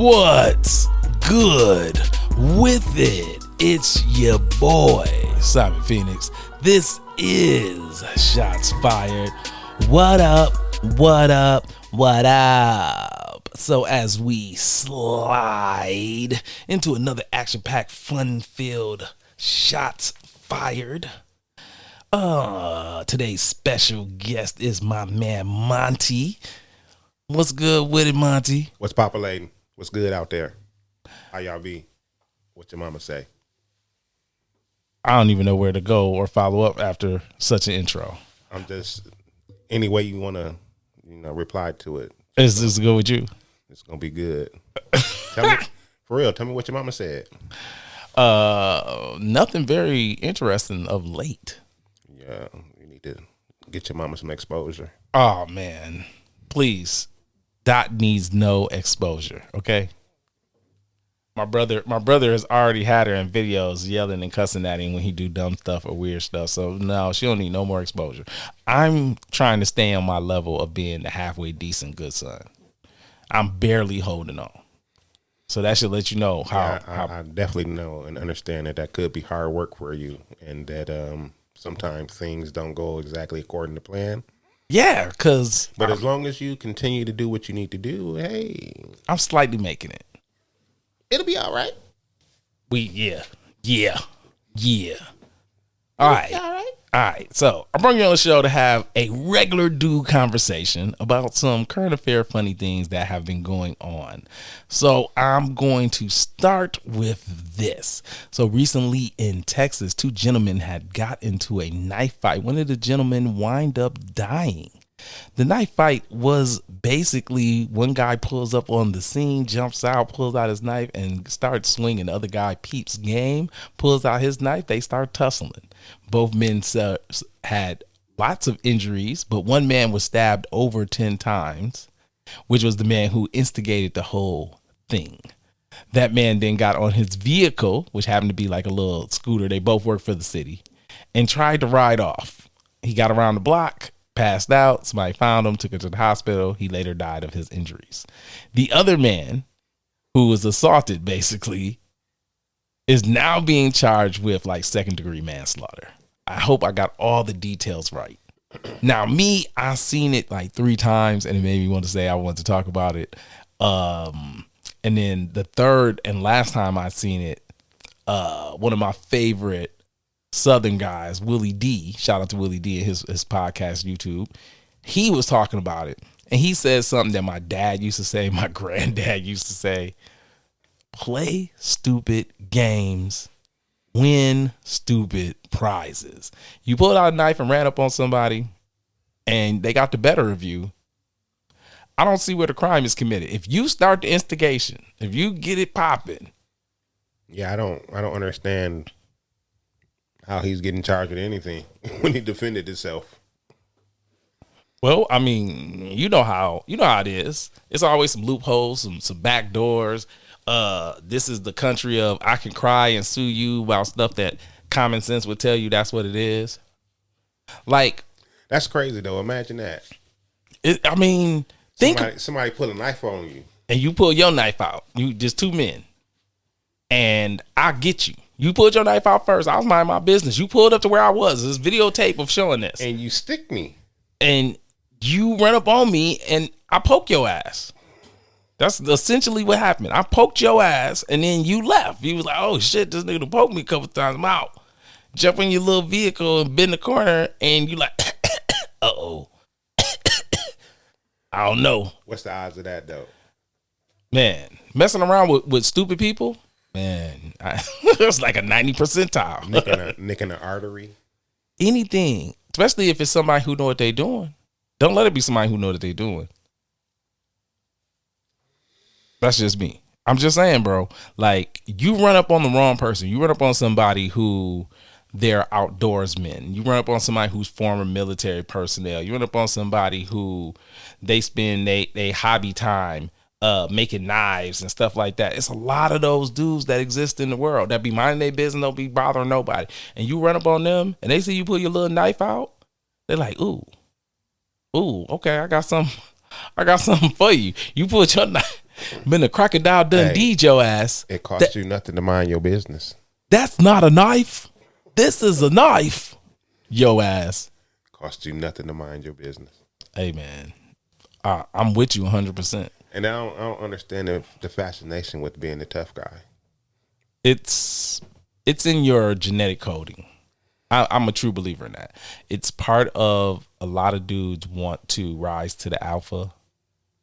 What's good with it? It's your boy, Simon Phoenix. This is Shots Fired. What up? What up? What up? So as we slide into another action-packed, fun-filled Shots Fired, today's special guest is my man Monte. What's good with it, Monte? What's populating? What's good out there? How y'all be? What your mama say? I don't even know where to go or follow up after such an intro. I'm just any way you want to, reply to it. Is this good with you? It's gonna be good. Tell me, for real. Tell me what your mama said. Nothing very interesting of late. Yeah, you need to get your mama some exposure. Oh man, please. Dot needs no exposure. Okay. My brother has already had her in videos yelling and cussing at him when he do dumb stuff or weird stuff. So no, she don't need no more exposure. I'm trying to stay on my level of being the halfway decent good son. I'm barely holding on. So that should let you know how. I definitely know and understand that could be hard work for you, and that sometimes things don't go exactly according to plan. Yeah, but as long as you continue to do what you need to do, hey, I'm slightly making it. It'll be all right. Yeah. All right. So I brought you on the show to have a regular dude conversation about some current affair funny things that have been going on. So I'm going to start with this. So recently in Texas, two gentlemen had got into a knife fight. One of the gentlemen wind up dying. The knife fight was basically one guy pulls up on the scene, jumps out, pulls out his knife and starts swinging. The other guy peeps game, pulls out his knife. They start tussling. Both men had lots of injuries, but one man was stabbed over 10 times, which was the man who instigated the whole thing. That man then got on his vehicle, which happened to be like a little scooter. They both worked for the city, and tried to ride off. He got around the block, passed out. Somebody found him, took him to the hospital. He later died of his injuries. The other man, who was assaulted basically, is now being charged with like second-degree manslaughter. I hope I got all the details right. Now, I seen it like 3 times, and it made me want to say I want to talk about it. And then the third and last time I seen it, one of my favorite Southern guys, Willie D, shout out to Willie D and his podcast, YouTube, he was talking about it. And he said something that my dad used to say, my granddad used to say: play stupid games, win stupid prizes. You pulled out a knife and ran up on somebody and they got the better of you. I don't see where the crime is committed. If you start the instigation, if you get it popping. Yeah, I don't understand how he's getting charged with anything when he defended himself. Well, I mean, you know how it is. It's always some loopholes, some back doors. This is the country of I can cry and sue you about stuff that common sense would tell you that's what it is. Like, that's crazy though. Imagine that. Somebody put a knife on you, and you pull your knife out. You just 2 men, and I get you. You pulled your knife out first. I was minding my business. You pulled up to where I was. There's videotape of showing this, and you stick me, and you run up on me, and I poke your ass. That's essentially what happened. I poked your ass, and then you left. You was like, oh, shit, this nigga poked me a couple times. I'm out. Jump in your little vehicle and bend the corner, and you like, uh-oh. I don't know. What's the odds of that, though? Man, messing around with stupid people, man, it's like a 90 percentile. Nicking an artery. Anything, especially if it's somebody who know what they're doing. Don't let it be somebody who know what they're doing. That's just me. I'm just saying, bro, like, you run up on the wrong person. You run up on somebody who they're outdoorsmen. You run up on somebody who's former military personnel. You run up on somebody who they spend they hobby time making knives and stuff like that. It's a lot of those dudes that exist in the world that be minding their business, don't be bothering nobody. And you run up on them and they see you pull your little knife out. They're like, ooh, okay, I got something for you. You pulled your knife. Been a crocodile Dundee your ass. It costs you nothing to mind your business. That's not a knife. This is a knife. Yo ass. Costs you nothing to mind your business. Hey man, I'm with you 100%. And I don't understand the fascination with being the tough guy. It's in your genetic coding. I'm a true believer in that. It's part of a lot of dudes want to rise to the alpha,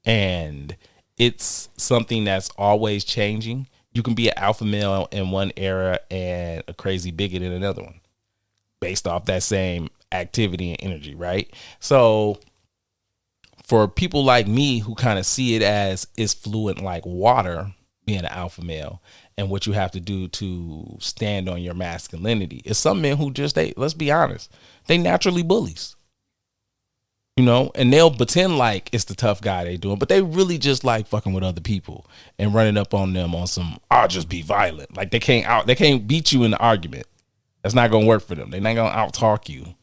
and it's something that's always changing. You can be an alpha male in one era and a crazy bigot in another one, based off that same activity and energy, right? So for people like me who kind of see it as it's fluid like water, being an alpha male, and what you have to do to stand on your masculinity. It's some men who just, let's be honest, they naturally bullies. You know, and they'll pretend like it's the tough guy they doing, but they really just like fucking with other people and running up on them on some, I'll just be violent. Like they can't beat you in the argument. That's not gonna work for them. They're not gonna out talk you.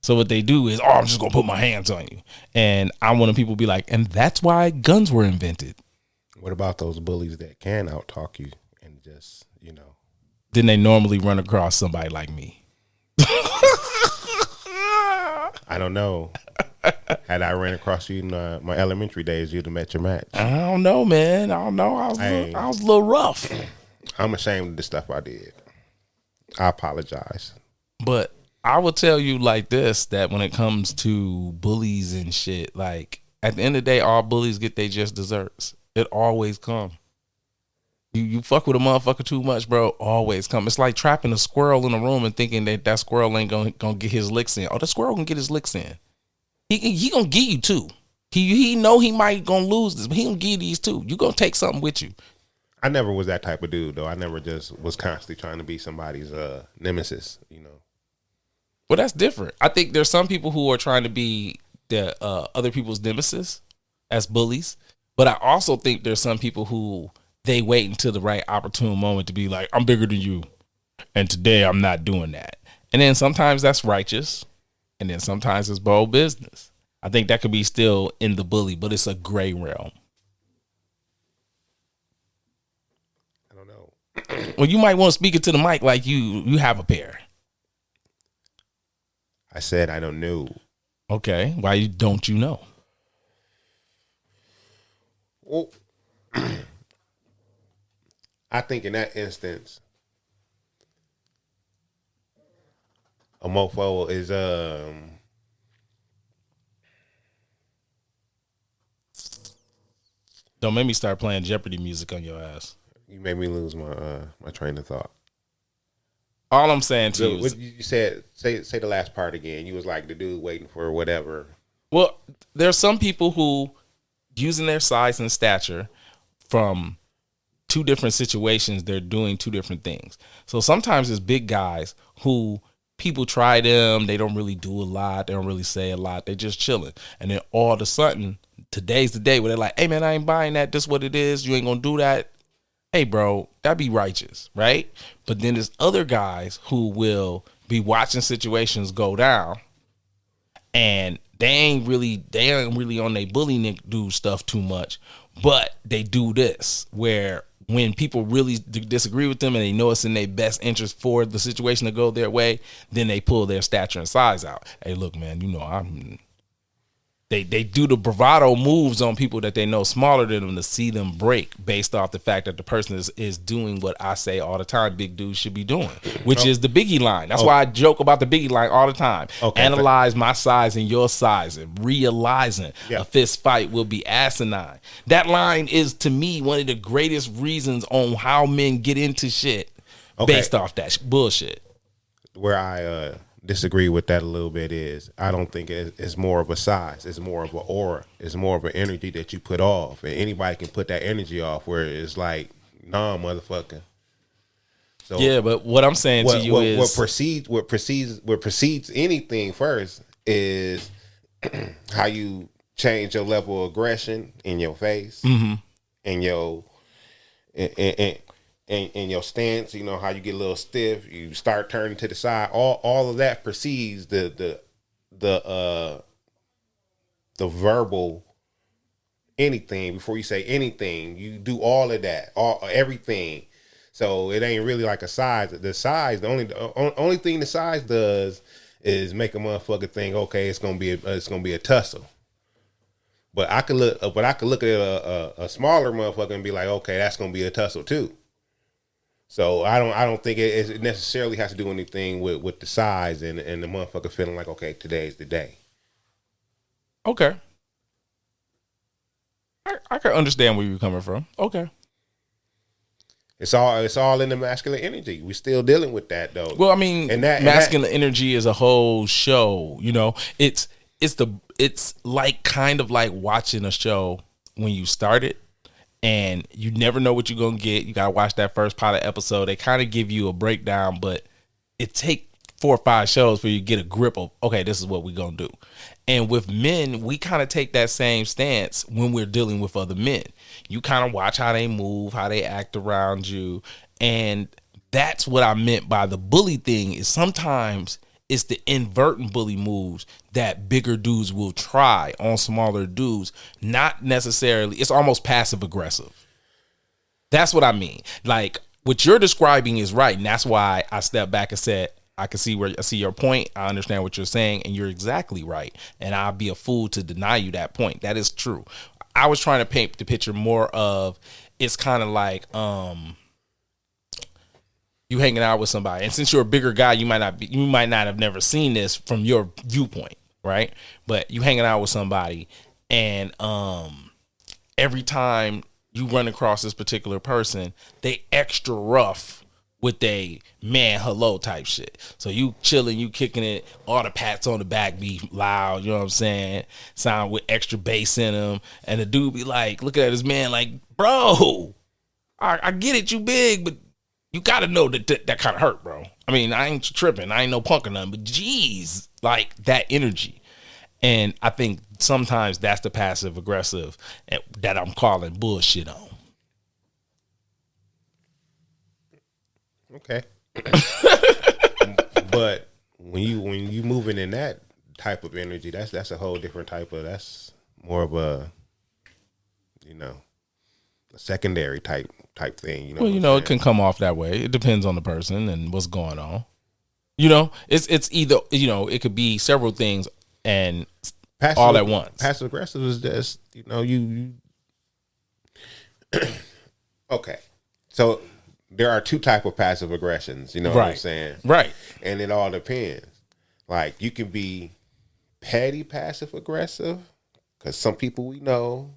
So what they do is, I'm just gonna put my hands on you. And I want people to be like, and that's why guns were invented. What about those bullies that can out talk you and just, Then they normally run across somebody like me. I don't know. Had I ran across you in my elementary days, you'd have met your match. I don't know, man. I don't know. I was a little rough. I'm ashamed of the stuff I did. I apologize. But I will tell you like this, that when it comes to bullies and shit, like at the end of the day, all bullies get they just desserts. It always come. You fuck with a motherfucker too much, bro, always come. It's like trapping a squirrel in a room and thinking that squirrel ain't gonna get his licks in. Oh, the squirrel can get his licks in. He gonna give you two. He know he might gonna lose this, but he gonna give you these two. You gonna take something with you. I never was that type of dude, though. I never just was constantly trying to be somebody's nemesis, Well, that's different. I think there's some people who are trying to be the other people's nemesis as bullies, but I also think there's some people who they wait until the right opportune moment to be like, I'm bigger than you, and today I'm not doing that. And then sometimes that's righteous, and then sometimes it's bold business. I think that could be still in the bully, but it's a gray realm. I don't know. Well, you might want to speak it to the mic like you have a pair. I said I don't know. Okay, why don't you know? Well, I think in that instance, a mofo is Don't make me start playing Jeopardy music on your ass. You made me lose my train of thought. All I'm saying to you is, you said, say the last part again. You was like the dude waiting for whatever. Well, there's some people who, using their size and stature from two different situations, they're doing two different things. So sometimes it's big guys who people try them, they don't really do a lot, they don't really say a lot, they're just chilling. And then all of a sudden, today's the day where they're like, hey man, I ain't buying that, this what it is, you ain't gonna do that. Hey bro, that'd be righteous, right? But then there's other guys who will be watching situations go down and they ain't really on their bullying dude stuff too much, but they do this where when people really disagree with them and they know it's in their best interest for the situation to go their way, then they pull their stature and size out. Hey, look, man, they do the bravado moves on people that they know smaller than them to see them break based off the fact that the person is doing what I say all the time big dudes should be doing, which is the Biggie line. That's why I joke about the Biggie line all the time. Okay, analyze my size and your size and realizing a fist fight will be asinine. That line is, to me, one of the greatest reasons on how men get into shit based off that bullshit. Where I disagree with that a little bit is I don't think it's more of a size. It's more of an aura. It's more of an energy that you put off, and anybody can put that energy off. Where it's like, nah, motherfucker. So yeah, but what I'm saying to you is what precedes anything first is how you change your level of aggression in your face, and your and your stance, how you get a little stiff, you start turning to the side. All of that precedes the verbal anything before you say anything. You do all of that, everything. So it ain't really like a size. The only thing the size does is make a motherfucker think, okay, it's gonna be a tussle. But I could look at a smaller motherfucker and be like, okay, that's gonna be a tussle too. So I don't think it necessarily has to do anything with the size and the motherfucker feeling like, okay, today's the day. Okay. I can understand where you're coming from. Okay. It's all in the masculine energy. We're still dealing with that though. Well, I mean, masculine energy is a whole show. You know, it's like kind of like watching a show when you start it, and you never know what you're gonna get. You gotta watch that first pilot episode. They kind of give you a breakdown, but it takes 4 or 5 shows for you to get a grip of, okay, this is what we're gonna do. And with men, we kind of take that same stance when we're dealing with other men. You kind of watch how they move, how they act around you. And that's what I meant by the bully thing, is sometimes it's the invertent bully moves that bigger dudes will try on smaller dudes. Not necessarily, it's almost passive aggressive. That's what I mean. Like, what you're describing is right. And that's why I stepped back and said, I see your point. I understand what you're saying, and you're exactly right. And I'd be a fool to deny you that point. That is true. I was trying to paint the picture more of, it's kind of like you hanging out with somebody, and since you're a bigger guy, you might not have never seen this from your viewpoint, right? But you hanging out with somebody, and every time you run across this particular person, they extra rough with a man hello type shit. So you chilling, you kicking it, all the pats on the back be loud, you know what I'm saying? Sound with extra bass in them. And the dude be like, looking at his man like, bro, I get it, you big, but you gotta know that kind of hurt, bro. I mean, I ain't tripping, I ain't no punk or nothing, but geez, like that energy. And I think sometimes that's the passive aggressive that I'm calling bullshit on. Okay. But when you moving in that type of energy, that's a whole different type of, that's more of a, a secondary type thing, Well, it can come off that way. It depends on the person and what's going on. It's either, it could be several things and all at once. Passive aggressive is just, you okay. So there are 2 type of passive aggressions, you know what I'm saying? Right. And it all depends. Like, you can be petty passive aggressive, because some people we know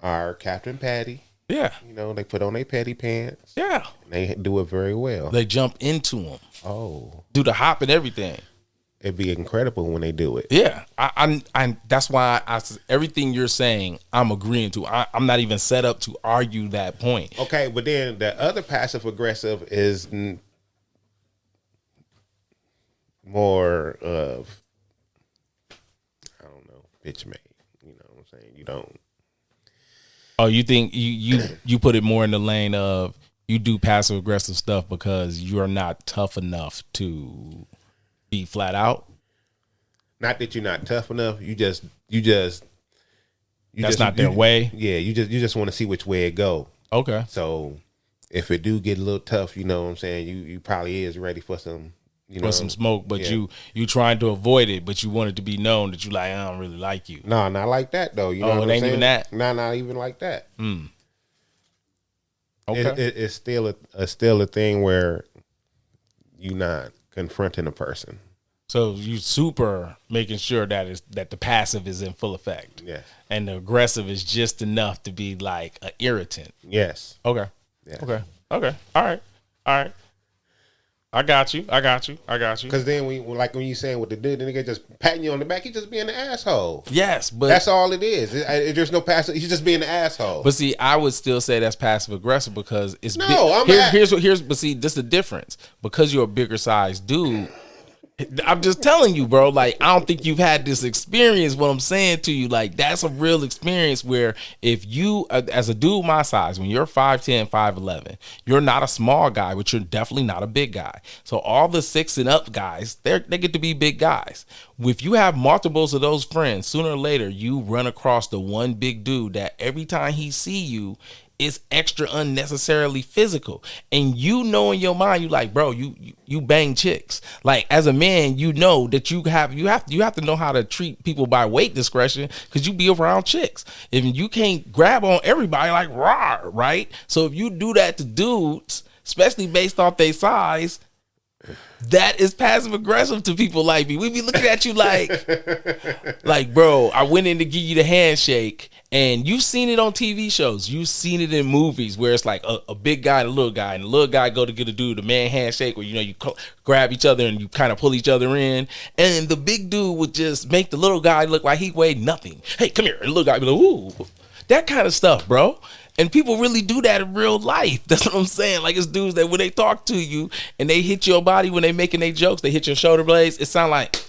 are Captain Patty. Yeah. They put on their petty pants. Yeah. And they do it very well. They jump into them. Oh. Do the hop and everything. It'd be incredible when they do it. Yeah, I that's why everything you're saying, I'm agreeing to. I'm not even set up to argue that point. Okay, but then the other passive aggressive is more of, I don't know, bitch made. You know what I'm saying? You don't. Oh, you think you put it more in the lane of, you do passive aggressive stuff because you're not tough enough to be flat out? Not that you're not tough enough. That's not their way. Yeah, you just want to see which way it go. Okay. So if it do get a little tough, you know what I'm saying, you probably is ready for some, some smoke, but you trying to avoid it, but you want it to be known that you like, I don't really like you. No, not like that though. You know what it I'm ain't saying? Even that. No, not even like that. Okay. It's still a thing where you're not confronting a person. So you super making sure that the passive is in full effect. Yes. And the aggressive is just enough to be like an irritant. Yes. Okay. Yes. Okay. All right. I got you. Because then when you saying what the dude, the nigga just patting you on the back, he just being an asshole. Yes, but that's all it is. There's no passive. He's just being an asshole. But see, I would still say that's passive aggressive because it's but see, this is the difference. Because you're a bigger size dude, I'm just telling you, bro. Like, I don't think you've had this experience. What I'm saying to you, like, that's a real experience where if you, as a dude my size, when you're 5'10", 5'11", you're not a small guy, but you're definitely not a big guy. So all the 6 and up guys, they get to be big guys. If you have multiples of those friends, sooner or later, you run across the one big dude that every time he see you, it's extra unnecessarily physical, and you know in your mind, you like, bro, you bang chicks. Like, as a man, you know that you have to know how to treat people by weight discretion, because you be around chicks. If you can't grab on everybody like raw, right? So if you do that to dudes, especially based off their size, that is passive aggressive to people like me. We be looking at you like, bro, I went in to give you the handshake, and you've seen it on TV shows. You've seen it in movies where it's like a big guy and a little guy, and the little guy go to get a dude, the man handshake, where, you know, you grab each other and you kind of pull each other in, and the big dude would just make the little guy look like he weighed nothing. Hey, come here. And the little guy be like, ooh, that kind of stuff, bro. And people really do that in real life. That's what I'm saying. Like, it's dudes that when they talk to you and they hit your body, when they making their jokes, they hit your shoulder blades, it sound like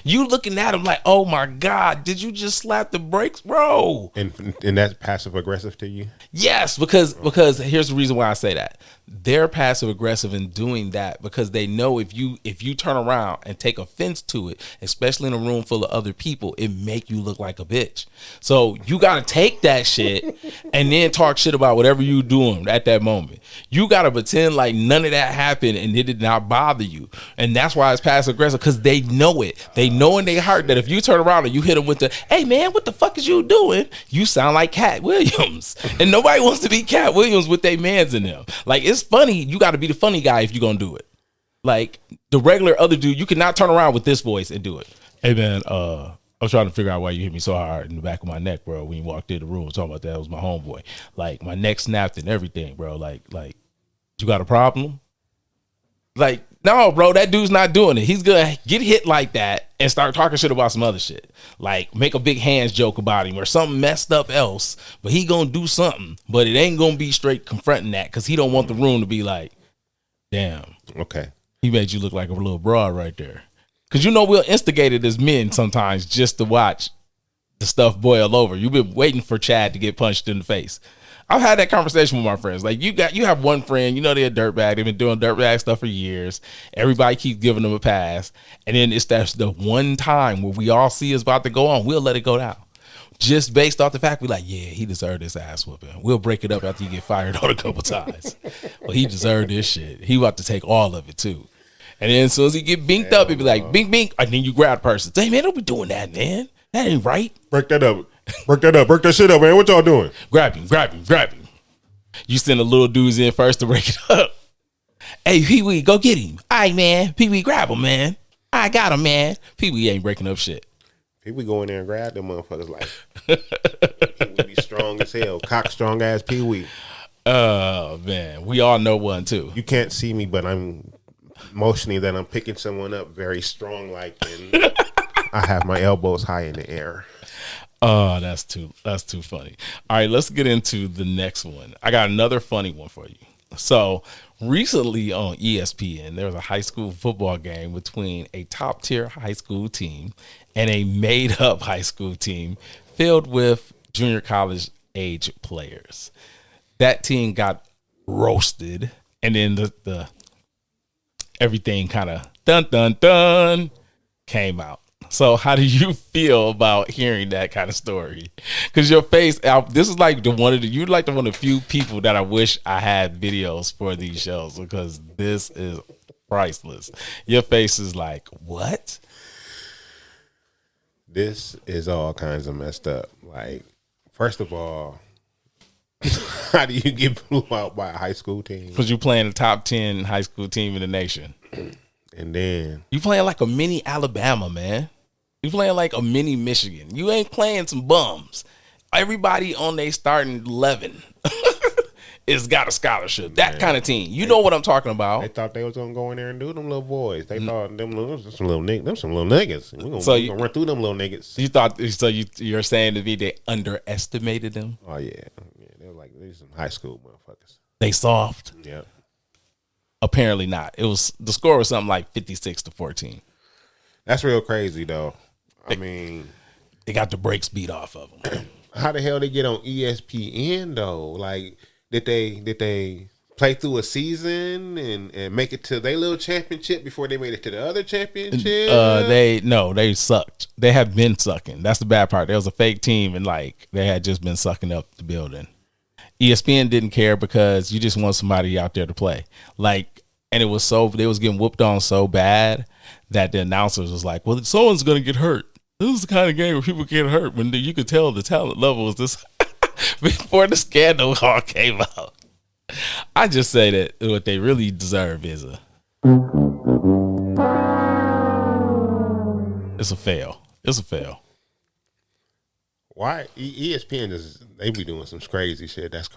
you looking at them like, oh my God, did you just slap the brakes, bro? And that's passive aggressive to you? Yes, because here's the reason why I say that. They're passive aggressive in doing that because they know if you turn around and take offense to it, especially in a room full of other people, it make you look like a bitch. So you got to take that shit and then talk shit about whatever you doing at that moment. You got to pretend like none of that happened and it did not bother you. And that's why it's passive aggressive, because they know it. They know in their heart that if you turn around and you hit them with the, hey man, what the fuck is you doing? You sound like Cat Williams. And nobody wants to be Cat Williams with their mans in them. Like, it's funny. You got to be the funny guy if you're going to do it. Like, the regular other dude, you cannot turn around with this voice and do it. Hey man, I was trying to figure out why you hit me so hard in the back of my neck, bro, when you walked in the room. Talking about that, was my homeboy. Like, my neck snapped and everything, bro. Like, you got a problem? Like, no, bro, that dude's not doing it. He's gonna get hit like that and start talking shit about some other shit. Like, make a big hands joke about him or something messed up else, but he gonna do something, but it ain't gonna be straight confronting that, because he don't want the room to be like, damn, okay, he made you look like a little broad right there. Because, you know, we'll instigate it as men sometimes just to watch the stuff boil over. You've been waiting for Chad to get punched in the face. I've had that conversation with my friends. Like, you have one friend, you know, they're a dirtbag. They've been doing dirtbag stuff for years. Everybody keeps giving them a pass. And then that's the one time where we all see it's about to go on. We'll let it go down. Just based off the fact we're like, yeah, he deserved this ass whooping. We'll break it up after you get fired on a couple times. Well, he deserved this shit. He about to take all of it too. And then as soon as he get binked up, he'd be like, bink, bink. And then you grab the person. Hey, man, don't be doing that, man. That ain't right. Break that up. Break that up. Break that shit up, man. What y'all doing? Grab him. You send the little dudes in first to break it up. Hey, Pee Wee, go get him. All right, man. Pee Wee, grab him, man. I got him, man. Pee Wee ain't breaking up shit. Pee Wee go in there and grab them motherfuckers like, he would be strong as hell. Cock strong ass Pee Wee. Oh, man. We all know one, too. You can't see me, but I'm motioning that I'm picking someone up very strong, like, and I have my elbows high in the air. Oh, that's too funny. All right, let's get into the next one. I got another funny one for you. So recently on ESPN, there was a high school football game between a top tier high school team and a made up high school team filled with junior college age players. That team got roasted, and then the everything kind of dun came out. So how do you feel about hearing that kind of story? Because your face, this is like you're like one of the few people that I wish I had videos for these shows, because this is priceless. Your face is like, what? This is all kinds of messed up. Like, first of all, how do you get blew out by a high school team? Because you're playing the top 10 high school team in the nation. And then you playing like a mini Alabama, man. You playing like a mini Michigan. You ain't playing some bums. Everybody on their starting 11 is got a scholarship. That kind of team. You know what I'm talking about. They thought they was gonna go in there and do them little boys. They thought them some little niggas. We gonna run through them little niggas. You thought so? You're saying to me they underestimated them? Oh yeah. They were like, these some high school motherfuckers. They soft. Yeah. Apparently not. The score was something like 56-14. That's real crazy though. I mean, they got the brakes beat off of them. How the hell they get on ESPN though? Like, did they play through a season and make it to their little championship before they made it to the other championship? They sucked. They have been sucking. That's the bad part. There was a fake team and like they had just been sucking up the building. ESPN didn't care because you just want somebody out there to play. Like, and they was getting whooped on so bad that the announcers was like, well, someone's going to get hurt. This is the kind of game where people get hurt when you could tell the talent level was this before the scandal all came out. I just say that what they really deserve is it's a fail. It's a fail. Why ESPN they be doing some crazy shit. That's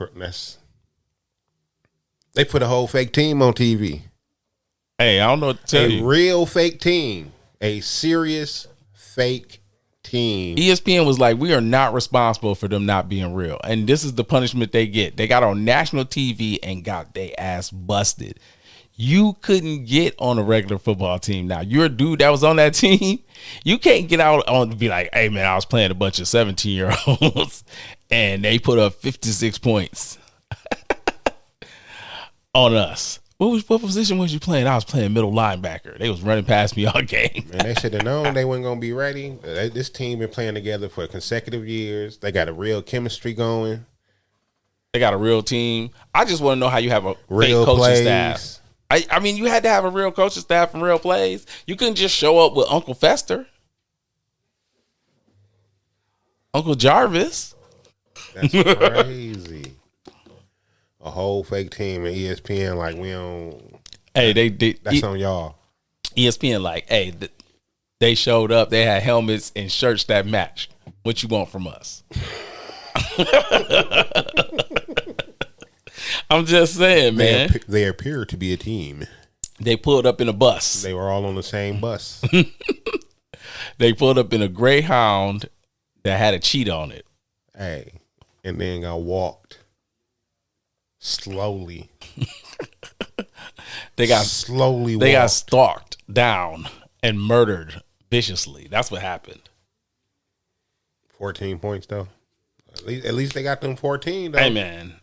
they put a whole fake team on TV. Hey, I don't know what to tell you. A real fake team, a serious fake team. ESPN was like, we are not responsible for them not being real, and this is the punishment they get. They got on national TV and got their ass busted. You couldn't get on a regular football team. Now, you're a dude that was on that team. You can't get out on to be like, hey, man, I was playing a bunch of 17-year-olds and they put up 56 points on us. What position was you playing? I was playing middle linebacker. They was running past me all game. Man, they should have known they weren't going to be ready. This team been playing together for consecutive years. They got a real chemistry going. They got a real team. I just want to know how you have a real fake coaching plays. Staff. I mean, you had to have a real coaching staff and real plays. You couldn't just show up with Uncle Fester, Uncle Jarvis. That's crazy. A whole fake team at ESPN, like we don't. Hey, that's on y'all. ESPN, like, hey, they showed up. They had helmets and shirts that match. What you want from us? I'm just saying, man. They appear to be a team. They pulled up in a bus. They were all on the same bus. They pulled up in a Greyhound that had a cheat on it. Hey, and then got walked slowly. They got stalked down and murdered viciously. That's what happened. 14 points though. At least they got them 14 though. Amen.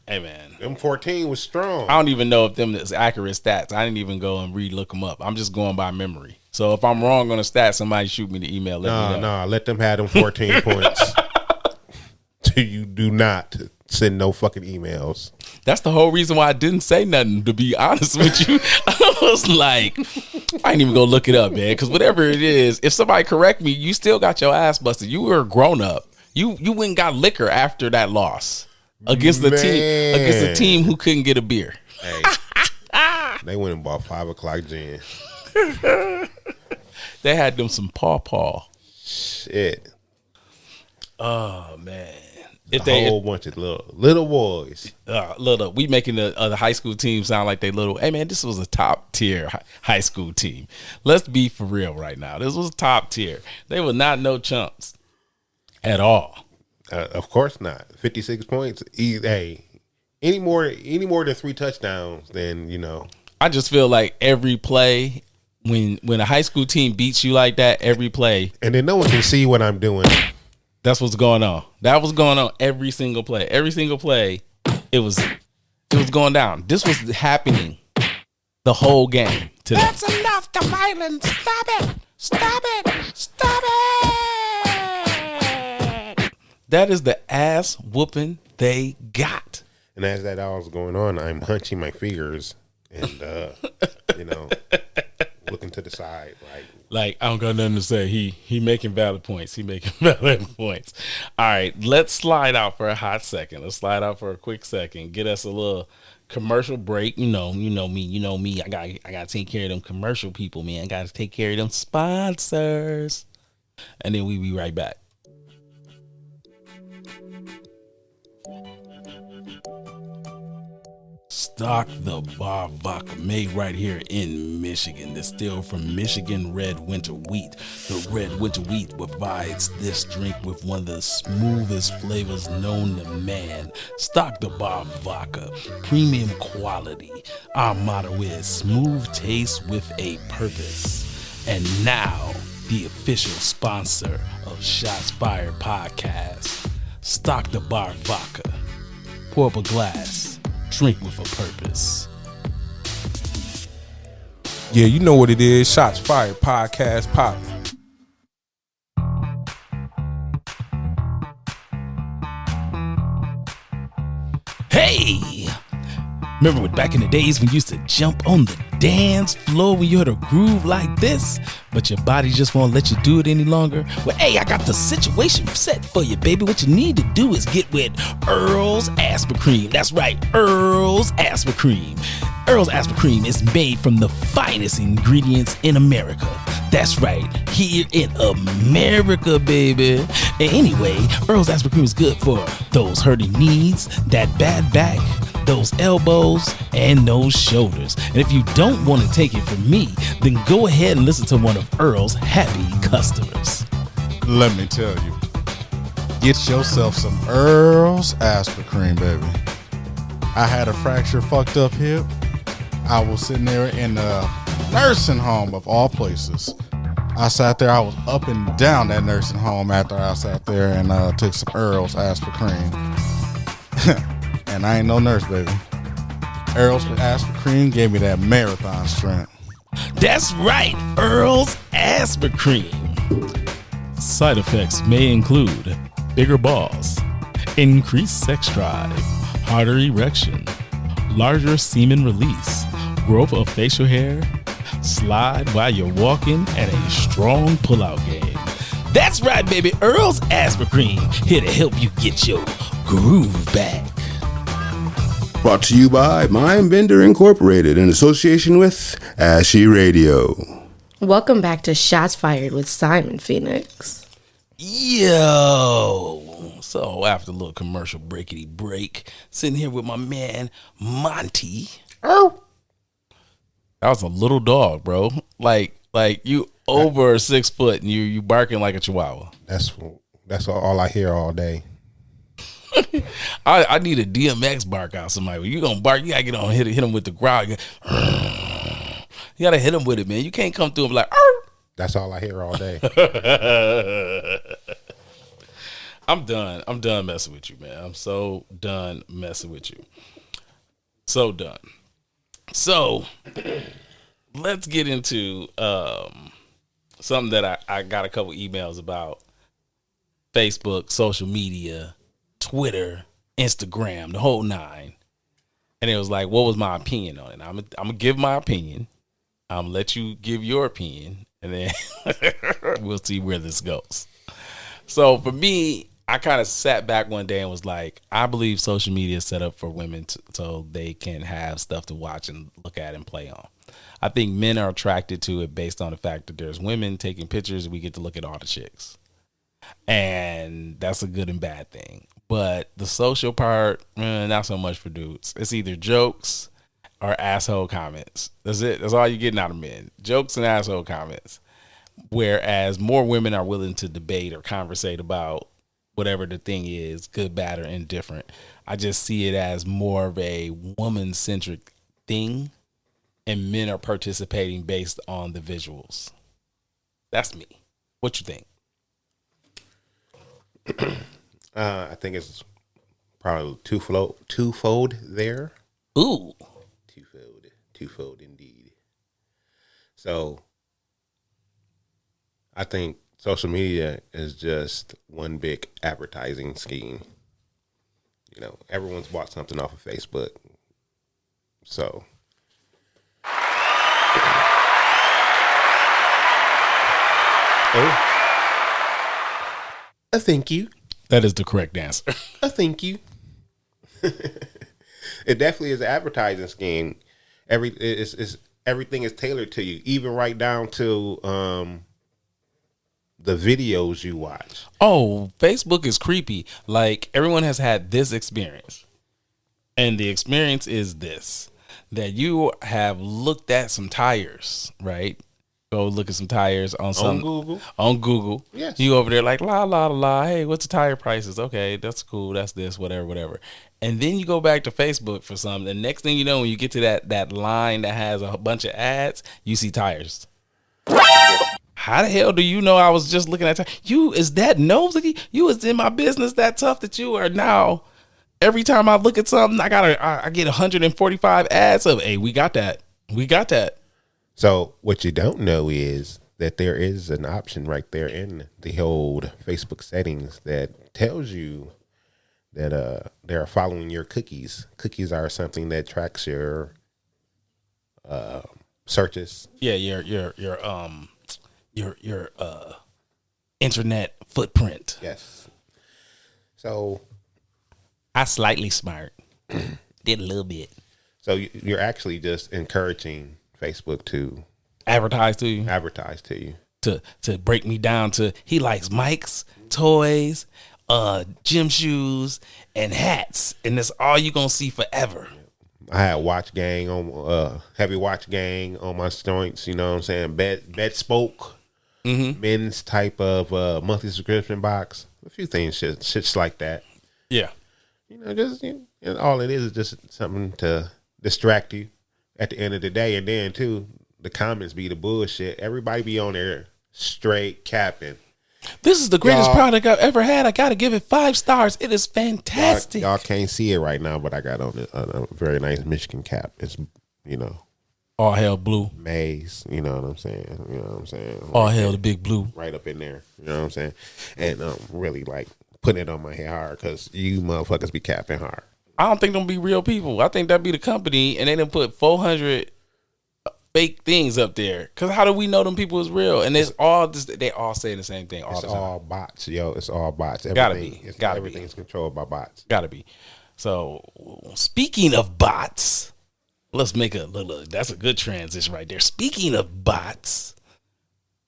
Them 14 was strong. I don't even know if them is accurate stats. I didn't even go and look them up. I'm just going by memory. So if I'm wrong on the stats, somebody shoot me the email. No, let them have them 14 points. You do not send no fucking emails. That's the whole reason why I didn't say nothing, to be honest with you. I was like, I ain't even gonna look it up, man, because whatever it is, if somebody correct me, you still got your ass busted. You were a grown up. You went and got liquor after that loss against the team who couldn't get a beer. Hey, they went and bought 5 o'clock gin. They had them some paw. Shit. Oh man. A whole bunch of little boys. We making the high school team sound like they little. Hey man, this was a top tier high school team. Let's be for real right now. This was top tier. They were not no chumps at all. Of course not. 56 points. Hey, any more than 3 touchdowns, then you know. I just feel like every play when a high school team beats you like that, every play, and then no one can see what I'm doing. That's what's going on. That was going on every single play. Every single play, it was going down. This was happening the whole game. That's enough, the violence. Stop it. Stop it. Stop it. That is the ass whooping they got. And as that all was going on, I'm hunching my fingers and, looking to the side, like I don't got nothing to say. He making valid points. All right, let's slide out for a hot second. Let's slide out for a quick second. Get us a little commercial break. You know me. I gotta take care of them commercial people, man. I gotta take care of them sponsors. And then we be right back. Stock the Bar Vodka, made right here in Michigan. Distilled from Michigan red winter wheat. The red winter wheat provides this drink with one of the smoothest flavors known to man. Stock the Bar Vodka, premium quality. Our motto is smooth taste with a purpose. And now, the official sponsor of Shots Fired Podcast. Stock the Bar Vodka. Pour up a glass. Drink with a purpose. Yeah, you know what it is. Shots Fired Podcast popping. Hey! Remember back in the days when you used to jump on the dance floor when you heard a groove like this, but your body just won't let you do it any longer? Well, hey, I got the situation set for you, baby. What you need to do is get with Earl's Asper Cream. That's right, Earl's Asper Cream. Earl's Asper Cream is made from the finest ingredients in America. That's right, here in America, baby. And anyway, Earl's Asper Cream is good for those hurting knees, that bad back, those elbows, and those shoulders. And if you don't want to take it from me, then go ahead and listen to one of Earl's happy customers. Let me tell you, get yourself some Earl's Asper Cream, baby. I had a fracture, fucked up hip. I was sitting there in a nursing home of all places. I sat there, I was up and down that nursing home after I sat there and took some Earl's Asper Cream. And I ain't no nurse, baby. Earl's Asper Cream gave me that marathon strength. That's right, Earl's Asper Cream. Side effects may include bigger balls, increased sex drive, harder erection, larger semen release, growth of facial hair, slide while you're walking, and a strong pullout game. That's right, baby. Earl's Asper Cream, here to help you get your groove back. Brought to you by Mind Bender Incorporated in association with Ashy Radio. Welcome back to Shots Fired with Simon Phoenix. Yo! So after a little commercial breakity break, sitting here with my man Monte. Oh, That was a little dog, bro. Like you over 6 foot and you barking like a chihuahua. that's all I hear all day. I need a DMX bark out somebody. When you gonna bark, you gotta get on hit him with the growl. You gotta hit him with it, man. You can't come through him like. Arr! That's all I hear all day. I'm done. I'm done messing with you, man. I'm so done messing with you. So done. So let's get into something that I got a couple emails about. Facebook, social media, Twitter, Instagram, the whole nine. And it was like, what was my opinion on it? I'm going to give my opinion. I'm going to let you give your opinion. And then we'll see where this goes. So for me, I kind of sat back one day and was like, I believe social media is set up for women so they can have stuff to watch and look at and play on. I think men are attracted to it based on the fact that there's women taking pictures and we get to look at all the chicks. And that's a good and bad thing. But the social part, not so much for dudes. It's either jokes or asshole comments. That's it. That's all you're getting out of men. Jokes and asshole comments. Whereas more women are willing to debate or conversate about whatever the thing is, good, bad, or indifferent. I just see it as more of a woman-centric thing, and men are participating based on the visuals. That's me. What you think? I think it's probably twofold there. Ooh. Twofold indeed. So I think social media is just one big advertising scheme. You know, everyone's bought something off of Facebook. So I thank you. That is the correct answer. I thank you. It definitely is an advertising scheme. Everything is tailored to you, even right down to the videos you watch. Oh, Facebook is creepy. Like, everyone has had this experience. And the experience is this, that you have looked at some tires, right? Go look at some tires on Google. On Google. Yes. You over there like, la. Hey, what's the tire prices? Okay, that's cool. That's this, whatever. And then you go back to Facebook for something. The next thing you know, when you get to that line that has a bunch of ads, you see tires. How the hell do you know I was just looking at tires? You is that nosy? You was in my business that tough that you are now. Every time I look at something, I get 145 ads of, hey, we got that. So what you don't know is that there is an option right there in the old Facebook settings that tells you that they're following your cookies. Cookies are something that tracks your searches. Yeah, your internet footprint. Yes. So I slightly smart. Did a little bit. so you're actually just encouraging Facebook to Advertise to you. advertise to you. To break me down to, he likes mics, toys, gym shoes, and hats. And that's all you're gonna see forever. I had watch gang on heavy watch gang on my joints, you know what I'm saying? Bed spoke, men's type of monthly subscription box, a few things, shits like that. Yeah. You know, just and all it is just something to distract you at the end of the day. And then too, the comments be the bullshit. Everybody be on there straight capping. This is the greatest Y'all- product I've ever had. I gotta give it 5 stars. It is fantastic. Y'all can't see it right now, but I got on a very nice Michigan cap. It's, you know, All hell blue. maize. You know what I'm saying? You know what I'm saying? All hell the big blue. Right up in there. You know what I'm saying? And really like putting it on my head hard because you motherfuckers be capping hard. I don't think them be real people. I think that be the company, and they done put 400 fake things up there. Cause how do we know them people is real? And it's all just, they all saying the same thing all It's the time. all bots, yo. It's all bots. Gotta be. Gotta be. Everything's controlled by bots. Gotta be. So speaking of bots, let's make a little. That's a good transition right there. Speaking of bots,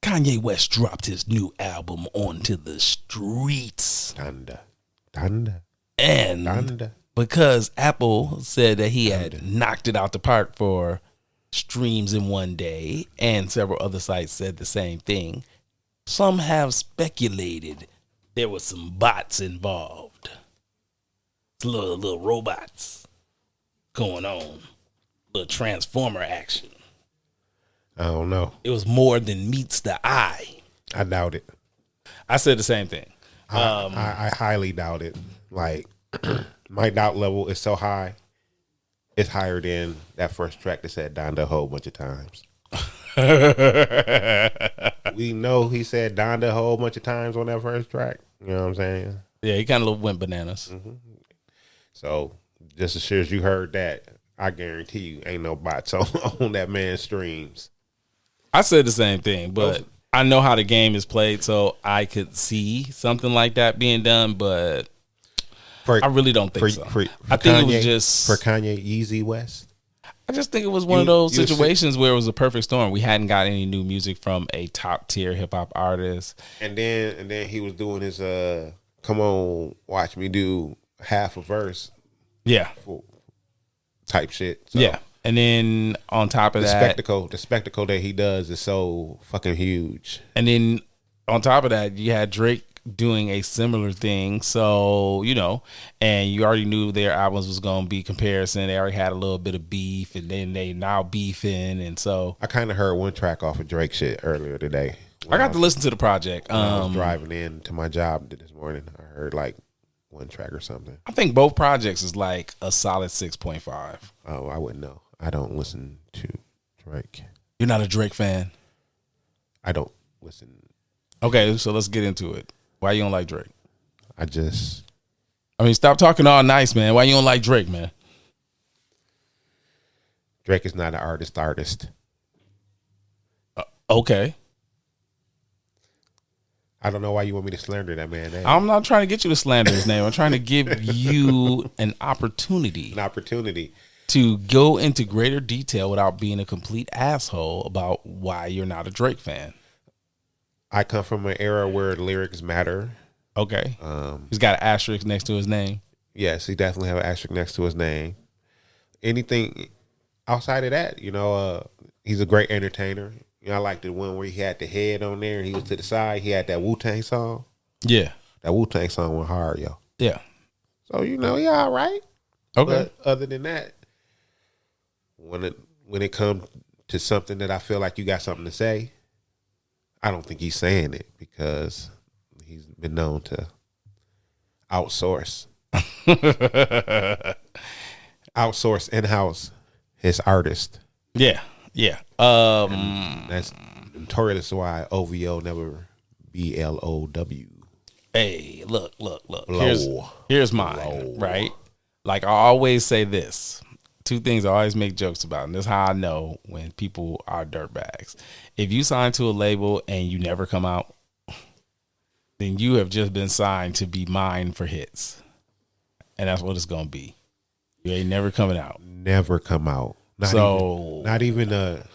Kanye West dropped his new album Onto the Streets, Danda. and because Apple said that he had knocked it out the park for streams in one day, and several other sites said the same thing, some have speculated there was some bots involved. It's little robots going on, little transformer action. I don't know. It was more than meets the eye. I doubt it. I said the same thing. I highly doubt it. Like my doubt level is so high. It's higher than that first track that said Donda a whole bunch of times. We know he said Donda a whole bunch of times on that first track. You know what I'm saying? Yeah, he kind of went bananas. So just as sure as you heard that, I guarantee you ain't no bots on that man's streams. I said the same thing, but I know how the game is played, so I could see something like that being done, but I really don't think so. I think it was just for Kanye Yeezy West. I just think it was one of those situations where it was a perfect storm. We hadn't got any new music from a top tier hip hop artist, and then he was doing his "Come on, watch me do half a verse," type shit. So yeah. And then on top of the that, the spectacle that he does is so fucking huge. And then on top of that, you had Drake doing a similar thing. So, you know, and you already knew their albums was going to be comparison. They already had a little bit of beef, and then they now beefing. And so I kind of heard one track off of Drake shit earlier today. I got to listen to the project. I was driving in to my job this morning. I heard like one track or something. I think both projects is like a solid 6.5. Oh, I wouldn't know. I don't listen to Drake. You're not a Drake fan? I don't listen. Okay, so let's get into it. Why you don't like Drake? I mean, stop talking all nice, man. Why you don't like Drake, man? Drake is not an artist. Okay. I don't know why you want me to slander that man name. I'm not trying to get you to slander his name. I'm trying to give you an opportunity. To go into greater detail without being a complete asshole about why you're not a Drake fan. I come from an era where lyrics matter. Okay. He's got an asterisk next to his name. Yes, he definitely have an asterisk next to his name. Anything outside of that, he's a great entertainer. I like the one where he had the head on there and he was to the side. He had that Wu-Tang song. Yeah. That Wu-Tang song went hard, yo. Yeah. So, yeah, all right. Okay. But other than that, when it comes to something that I feel like you got something to say, I don't think he's saying it because he's been known to outsource in-house his artist. Yeah. Yeah. That's notorious why OVO never BLOW. Hey, look. Blow. Here's mine, right? Like I always say this. Two things I always make jokes about, and this is how I know when people are dirtbags. If you sign to a label and you never come out, then you have just been signed to be mine for hits. And that's what it's gonna be. You ain't never coming out. Never come out. Not even a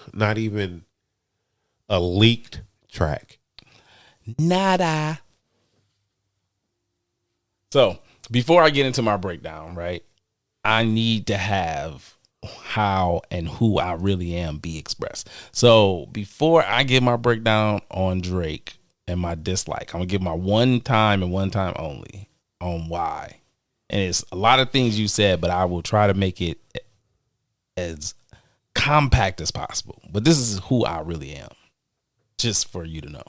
leaked track. Nada. So before I get into my breakdown, right, I need to have how and who I really am be expressed. So before I give my breakdown on Drake and my dislike, I'm gonna give my one time and one time only on why. And it's a lot of things you said, but I will try to make it as compact as possible. But this is who I really am, just for you to know.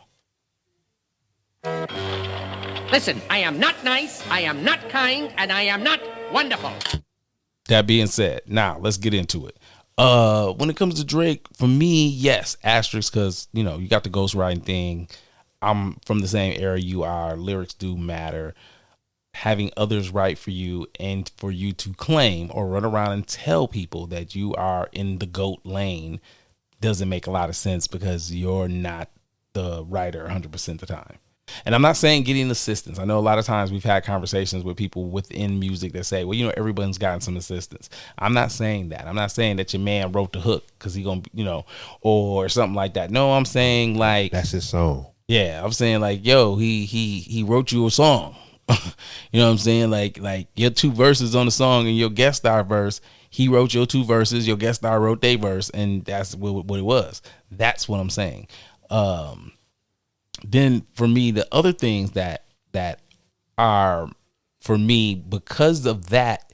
Listen, I am not nice, I am not kind, and I am not wonderful. That being said, now let's get into it. When it comes to Drake, for me, yes, asterisk, because you got the ghostwriting thing. I'm from the same era you are. Lyrics do matter. Having others write for you and for you to claim or run around and tell people that you are in the GOAT lane doesn't make a lot of sense because you're not the writer 100% of the time. And I'm not saying getting assistance. I know a lot of times we've had conversations with people within music that say, well, everyone's gotten some assistance. I'm not saying that. I'm not saying that your man wrote the hook because he gonna, or something like that. No, I'm saying like that's his song. Yeah, I'm saying like, yo, he wrote you a song. You know what I'm saying? Like your two verses on the song and your guest star verse, he wrote your two verses, your guest star wrote their verse, and that's what it was. That's what I'm saying. Then for me, the other things that are for me, because of that,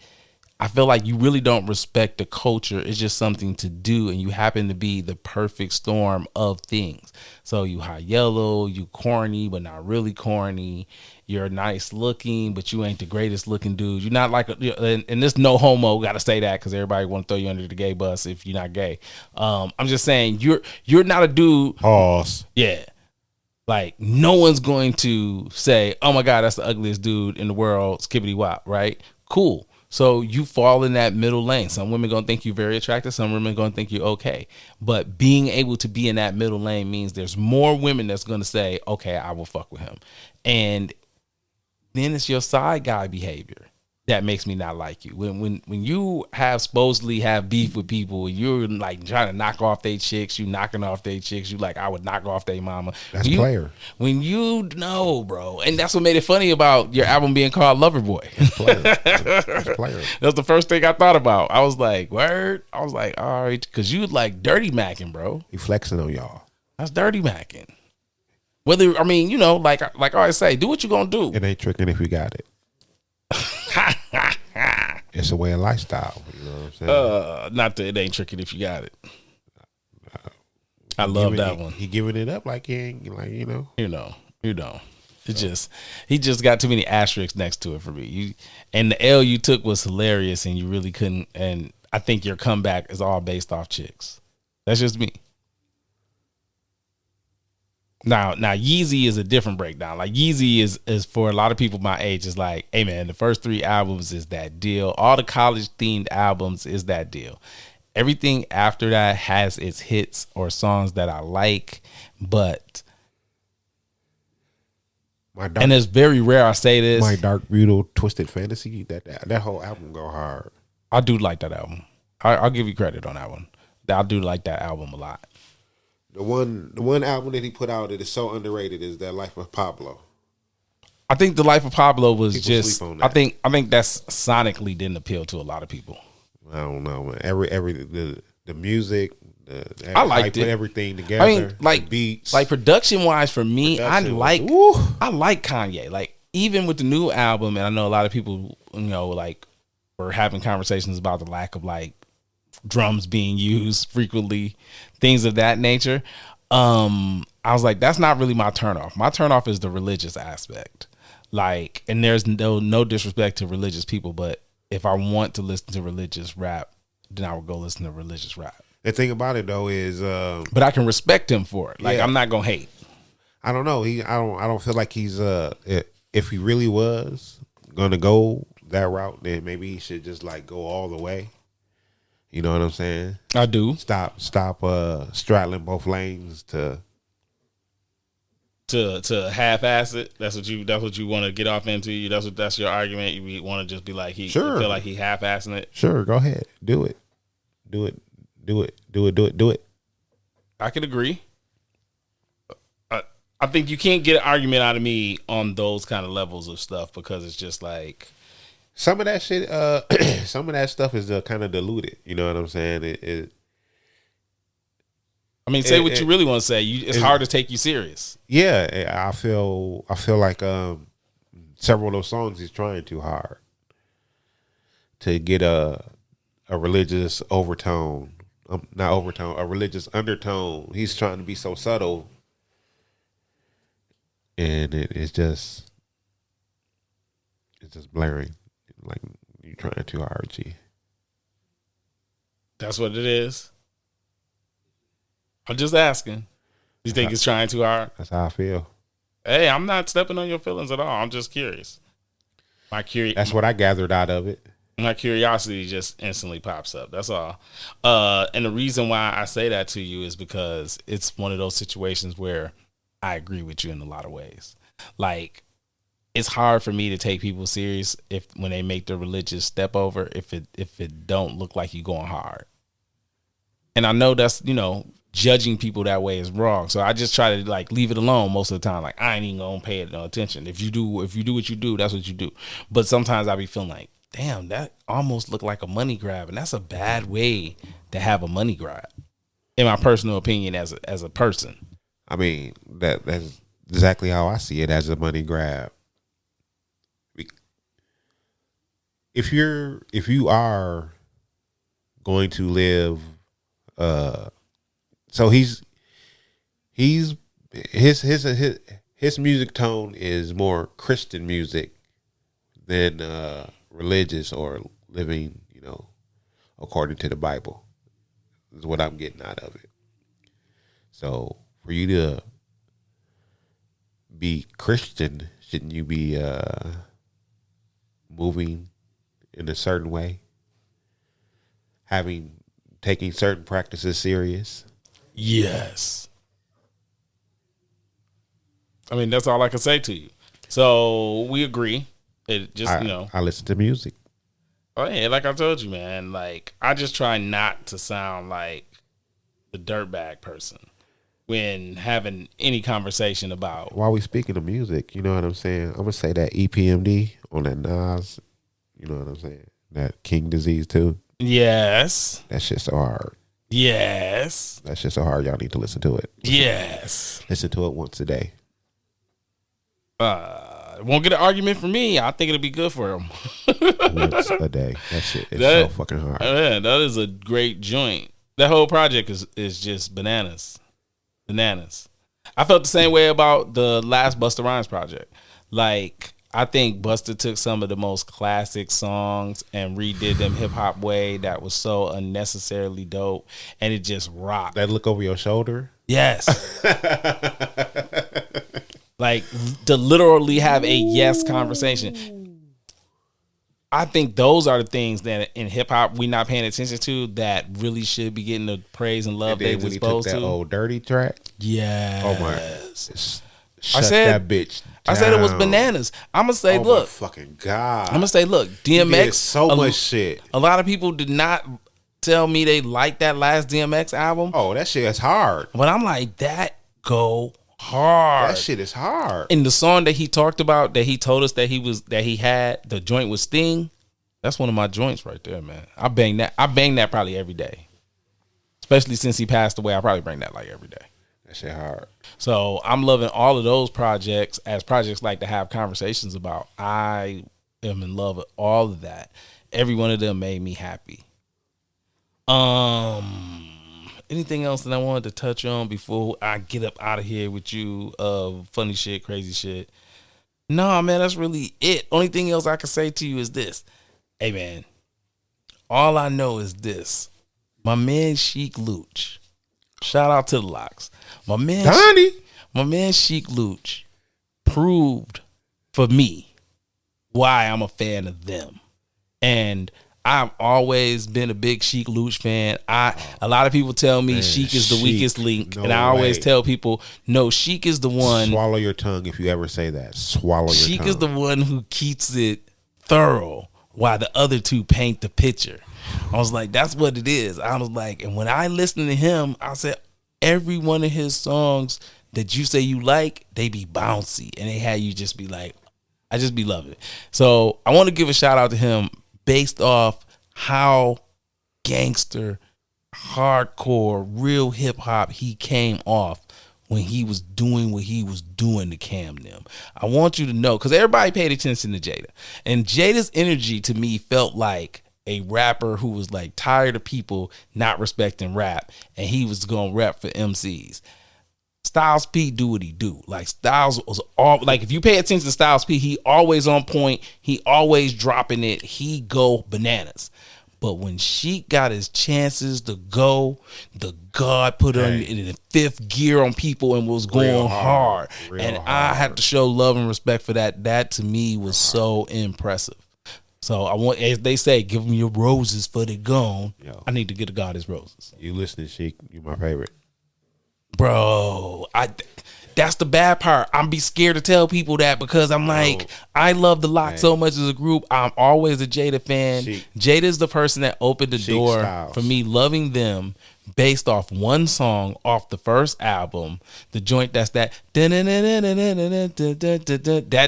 I feel like you really don't respect the culture. It's just something to do, and you happen to be the perfect storm of things. So you high yellow, you corny, but not really corny. You're nice looking, but you ain't the greatest looking dude. You're not like, and this no homo. Got to say that because everybody want to throw you under the gay bus if you're not gay. I'm just saying you're not a dude. Pause. Yeah. Like no one's going to say, oh my God, that's the ugliest dude in the world, skibbity wop, right? Cool. So you fall in that middle lane. Some women gonna think you're very attractive. Some women gonna think you're okay. But being able to be in that middle lane means there's more women that's gonna say, okay, I will fuck with him. And then it's your side guy behavior that makes me not like you. When you supposedly have beef with people, you're like trying to knock off their chicks, you knocking off their chicks, you like, I would knock off their mama. That's player. When you know, bro. And that's what made it funny about your album being called Loverboy. That's player. That's the first thing I thought about. I was like, word? I was like, all right, because you like dirty macking, bro. He flexing on y'all. That's dirty macking. Whether, like I always say, do what you gonna do. It ain't tricking if you got it. It's a way of lifestyle. You know what I'm saying? Not that it ain't tricking if you got it. I love that one. He giving it up like he ain't like You know. It just he just got too many asterisks next to it for me. And the L you took was hilarious, and you really couldn't. And I think your comeback is all based off chicks. That's just me. Now Yeezy is a different breakdown. Like Yeezy is for a lot of people my age is like, hey man, the first 3 albums is that deal. All the college themed albums is that deal. Everything after that has its hits or songs that I like, but and it's very rare I say this. My Dark Beautiful Twisted Fantasy, that whole album go hard. I do like that album. I'll give you credit on that one. I do like that album a lot. The one album that he put out that is so underrated is That Life of Pablo. I think The Life of Pablo was People just. sleep on I that. think that's sonically didn't appeal to a lot of people. I don't know, man. The music, I liked put it. everything together. I mean, like the beats, like production wise for me, I Production like was- Kanye. Like even with the new album, and I know a lot of people, like were having conversations about the lack of like drums being used frequently, things of that nature. I was like, that's not really my turnoff. My turnoff is the religious aspect. Like, and there's no disrespect to religious people, but if I want to listen to religious rap, then I would go listen to religious rap. The thing about it though is, But I can respect him for it. Like, Yeah. I'm not gonna hate. I don't know. I don't feel like he's if he really was gonna go that route, then maybe he should just like go all the way. You know what I'm saying? I do. Stop straddling both lanes to half-ass it. That's what you want to get off into. That's your argument. You want to just be like Sure. feel like he half-assing it. Sure, go ahead. Do it. I could agree. I think you can't get an argument out of me on those kind of levels of stuff because it's just like Some of that shit, some of that stuff is kind of diluted. You know what I'm saying? I mean, say what you really want to say. It's hard to take you serious. Yeah, I feel like several of those songs he's trying too hard to get a religious overtone, not overtone, a religious undertone. He's trying to be so subtle, and it's just blaring. Like you're trying too hard, G. That's what it is. I'm just asking. You think it's trying too hard? That's how I feel. Hey, I'm not stepping on your feelings at all. I'm just curious. That's what I gathered out of it. My curiosity just instantly pops up. That's all. And the reason why I say that to you is because it's one of those situations where I agree with you in a lot of ways. Like, it's hard for me to take people serious when they make the religious step over if it don't look like you going hard. And I know that's, judging people that way is wrong. So I just try to like leave it alone most of the time. Like I ain't even gonna pay it no attention. If you do what you do, that's what you do. But sometimes I be feeling like, damn, that almost looked like a money grab, and that's a bad way to have a money grab. In my personal opinion, as a person. I mean, that's exactly how I see it, as a money grab. If you are going to live, so his music tone is more Christian music than religious or living, according to the Bible, is what I'm getting out of it. So for you to be Christian, shouldn't you be moving in a certain way, taking certain practices serious? Yes. I mean, that's all I can say to you. So we agree. It just, I listen to music. Oh yeah, like I told you, man. Like I just try not to sound like the dirtbag person when having any conversation about. While we speaking of music, you know what I'm saying? I'm gonna say that EPMD on that Nas. You know what I'm saying? That King Disease too. Yes. That shit's so hard. Yes. That shit's so hard. Y'all need to listen to it. Yes. Listen to it once a day. Won't get an argument from me. I think it'll be good for him. Once a day. That shit is so fucking hard. Yeah, that is a great joint. That whole project is just bananas. Bananas. I felt the same way about the last Busta Rhymes project. Like, I think Busta took some of the most classic songs and redid them hip hop way that was so unnecessarily dope, and it just rocked. That look over your shoulder? Yes. Like to literally have a yes conversation. I think those are the things that in hip hop we not paying attention to that really should be getting the praise and love they're when supposed he took that to. old dirty track. Yes. Oh my! I said that bitch. I said it was down. bananas. I'm gonna say, Oh look. my fucking God! I'm gonna say, look. He DMX did so much shit. A lot of people did not tell me they liked that last DMX album. Oh, that shit is hard. But I'm like, that go hard. That shit is hard. And the song that he talked about, that he told us that he had, the joint with Sting, that's one of my joints right there, man. I bang that probably every day. Especially since he passed away, I probably bring that like every day. That shit hard. So I'm loving all of those projects as projects like to have conversations about. I am in love with all of that. Every one of them made me happy. Anything else that I wanted to touch on before I get up out of here with you? Funny shit, crazy shit. Nah, man, that's really it. Only thing else I can say to you is this. Hey, man, all I know is this. My man Sheik Luch. Shout out to the Locks. My man Sheik Luch proved for me why I'm a fan of them. And I've always been a big Sheik Luch fan. A lot of people tell me Sheik is the weakest link, and I always tell people, no, Sheik is the one. Swallow your tongue if you ever say that. Swallow your tongue. Sheik is the one who keeps it thorough while the other two paint the picture. I was like, that's what it is. I was like, and when I listen to him, I said, every one of his songs that you say you like, they be bouncy, and they had you just be like, I just be loving it. So I want to give a shout out to him based off how gangster, hardcore, real hip hop he came off when he was doing what he was doing to Cam them. I want you to know, because everybody paid attention to Jada. And Jada's energy to me felt like a rapper who was like tired of people not respecting rap, and he was going to rap for MCs. Styles P do what he do. Like Styles was all like, if you pay attention to Styles P, he always on point. He always dropping it. He go bananas. But when Sheik got his chances to go, the God put him in the fifth gear on people and was going hard. And I had to show love and respect for that. That to me was so impressive. So I want, as they say, give them your roses for they gone. Yo, I need to get a God his roses. You listening, Sheik? You my favorite. Bro, that's the bad part. I'm be scared to tell people that because I'm like, I love the Lock so much as a group. I'm always a Jada fan. Jada's the person that opened the door for me loving them based off one song off the first album. The joint that's that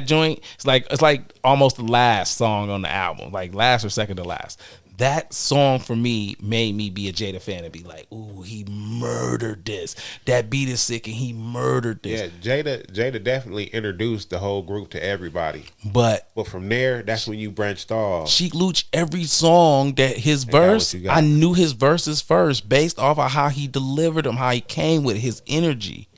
joint. It's like almost the last song on the album, like last or second to last. That song for me made me be a Jada fan and be like, ooh, he murdered this. That beat is sick and he murdered this. Yeah, Jada definitely introduced the whole group to everybody. But from there, that's when you branched off. Sheik Luch, every song that his verse, I knew his verses first based off of how he delivered them, how he came with his energy.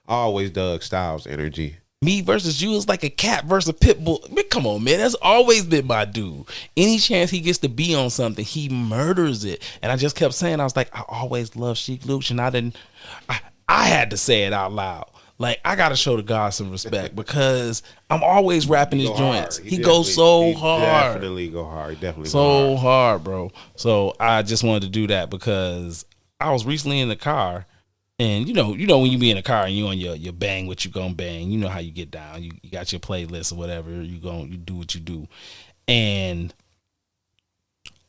I always dug Styles' energy. Me versus you is like a cat versus a pit bull. Man, come on, man. That's always been my dude. Any chance he gets to be on something, he murders it. And I just kept saying, I was like, I always loved Sheik Luch, and I had to say it out loud. Like, I got to show the God some respect because I'm always rapping his joints. He goes so hard. Definitely go hard. Definitely so hard, bro. So I just wanted to do that because I was recently in the car. And you know when you be in a car and you on your bang what you gonna bang, you know how you get down. You got your playlist or whatever. You do what you do. And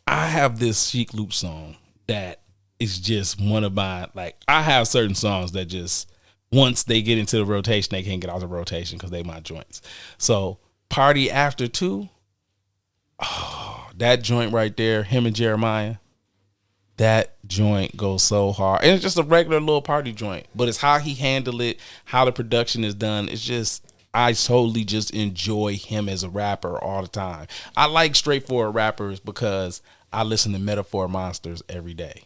I have this Sheik Luch song that is just one of my, like, I have certain songs that just once they get into the rotation, they can't get out of the rotation because they my joints. So Party After 2, that joint right there, him and Jeremiah. That joint goes so hard. And it's just a regular little party joint. But it's how he handled it, how the production is done. It's just, I totally just enjoy him as a rapper all the time. I like straightforward rappers because I listen to Metaphor Monsters every day.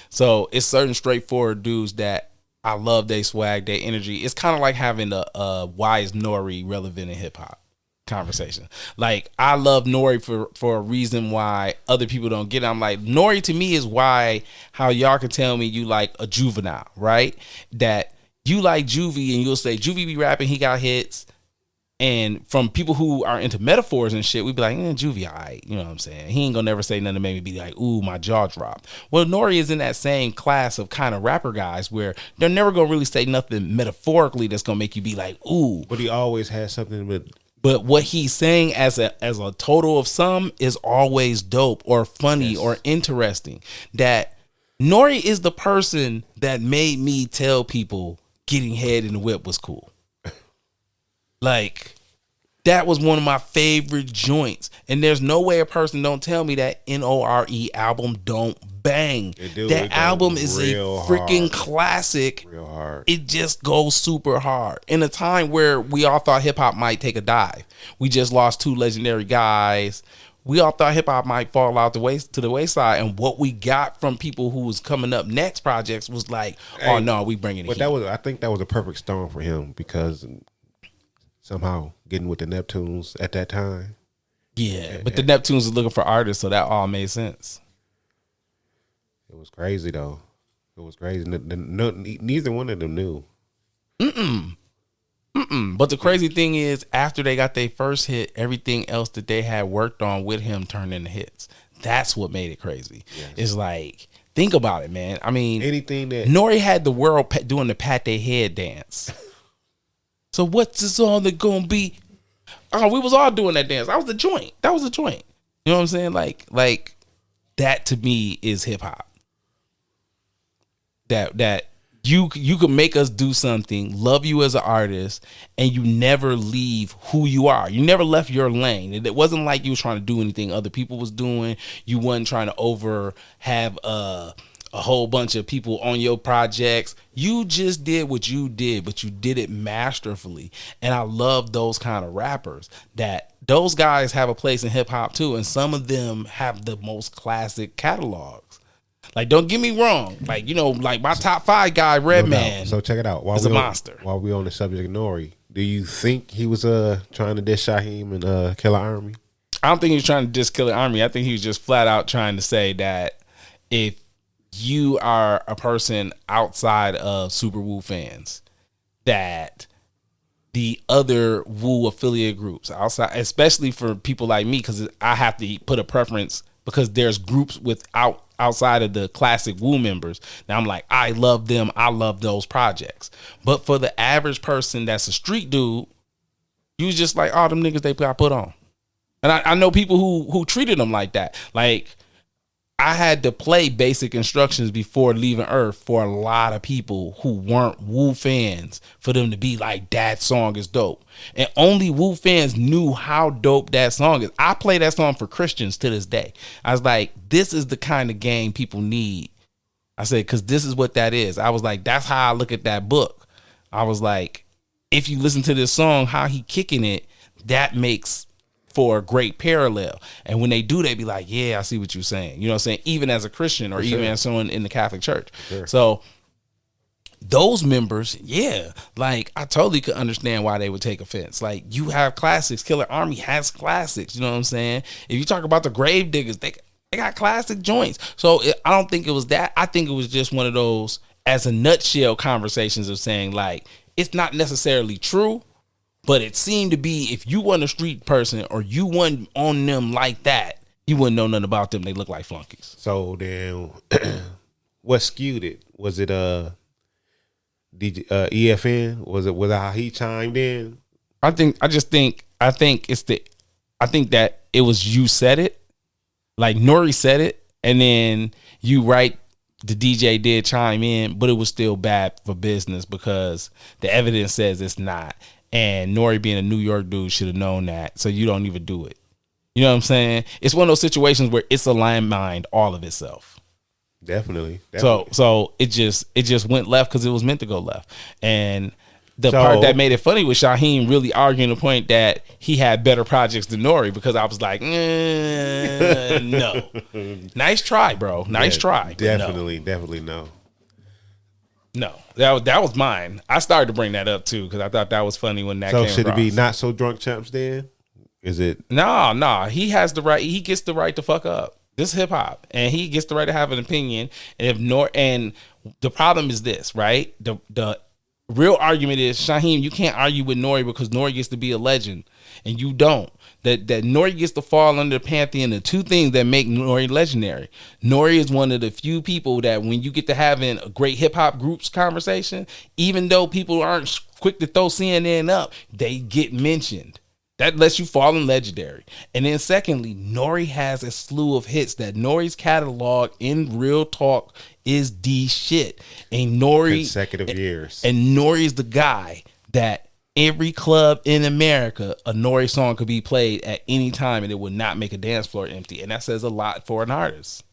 So it's certain straightforward dudes that I love their swag, their energy. It's kind of like having a why is Nori relevant in hip hop conversation. Like, I love Nori for a reason why other people don't get it. I'm like, Nori to me is why, how y'all can tell me you like a Juvenile, right? That you like Juvie and you'll say Juvie be rapping, he got hits. And from people who are into metaphors and shit, we'd be like, Juvie, all right. You know what I'm saying? He ain't gonna never say nothing to make me be like, ooh, my jaw dropped. Well, Nori is in that same class of kind of rapper guys where they're never gonna really say nothing metaphorically that's gonna make you be like, ooh. But he always has something with. But what he's saying as a total of sum is always dope or funny or interesting. That Nori is the person that made me tell people getting head in the whip was cool. Like, that was one of my favorite joints. And there's no way a person don't tell me that NORE album don't bang. That album is a freaking classic. Real hard. It just goes super hard. In a time where we all thought hip hop might take a dive. We just lost 2 legendary guys. We all thought hip hop might fall out to the wayside, and what we got from people who was coming up next projects was like, oh no, we bringing it. But I think that was a perfect storm for him, because somehow getting with the Neptunes at that time. Yeah, but the Neptunes was looking for artists, so that all made sense. It was crazy though. It was crazy. Neither one of them knew. But the crazy thing is, after they got their first hit, everything else that they had worked on with him turned into hits. That's what made it crazy. Yes. It's like, think about it, man. I mean, anything that Nori had the world doing the pat their head dance. So what's this all that gonna be? Oh, we was all doing that dance. That was the joint. You know what I'm saying? Like that to me is hip hop. That you could make us do something, love you as an artist, and you never leave who you are. You never left your lane. It wasn't like you was trying to do anything other people was doing. You wasn't trying to have a whole bunch of people on your projects. You just did what you did, but you did it masterfully. And I love those kind of rappers. That those guys have a place in hip hop too, and some of them have the most classic catalogs. Like, don't get me wrong. Like, you know, like my top 5 guy, Redman. So check it out. Is a monster. While we on the subject of Nori, do you think he was trying to diss Shaheem and Killer Army? I don't think he was trying to diss Killer Army. I think he was just flat out trying to say that if you are a person outside of Super Wu fans, that the other Wu affiliate groups outside, especially for people like me, because I have to put a preference, because there's groups outside of the classic Wu members. Now I'm like, I love them. I love those projects. But for the average person that's a street dude, you just like, all them niggas they got put on. And I know people who treated them like that. Like, I had to play Basic Instructions before leaving Earth for a lot of people who weren't Wu fans, for them to be like, that song is dope. And only Wu fans knew how dope that song is. I play that song for Christians to this day. I was like, this is the kind of game people need. I said, because this is what that is. I was like, that's how I look at that book. I was like, if you listen to this song, how he kicking it, that makes for a great parallel. And when they do, they be like, yeah, I see what you're saying. You know what I'm saying? Even as a Christian, or even as someone in the Catholic Church. So those members, yeah, like I totally could understand why they would take offense. Like, you have classics. Killer Army has classics. You know what I'm saying? If you talk about the Grave Diggers, they got classic joints. So I don't think it was that. I think it was just one of those, as a nutshell, conversations of saying, like, it's not necessarily true, but it seemed to be, if you weren't a street person or you weren't on them like that, you wouldn't know nothing about them. They look like flunkies. So then, what skewed it? Was it EFN? Was it how he chimed in? I think that it was, you said it, like Nori said it, and then you right, the DJ did chime in, but it was still bad for business because the evidence says it's not. And Nori, being a New York dude, should have known that. So you don't even do it. You know what I'm saying? It's one of those situations where it's a landmine all of itself. Definitely. So it just went left because it was meant to go left. And the part that made it funny was Shaheem really arguing the point that he had better projects than Nori, because I was like, no. Nice try, bro. Nice try. Definitely no. No, that was mine. I started to bring that up too because I thought that was funny when that came across. So should it be Not So Drunk Champs then? Is it? No. He has the right. He gets the right to fuck up. This is hip hop, and he gets the right to have an opinion. And the problem is this, right? The real argument is, Shaheem, you can't argue with Nori because Nori gets to be a legend, and you don't. That Nori gets to fall under the pantheon of 2 things that make Nori legendary. Nori is one of the few people that when you get to having a great hip hop groups conversation, even though people aren't quick to throw CNN up, they get mentioned. That lets you fall in legendary. And then secondly, Nori has a slew of hits that Nori's catalog in real talk is the shit. And Nori consecutive years. And Nori's the guy that every club in America, a Nori song could be played at any time and it would not make a dance floor empty. And that says a lot for an artist.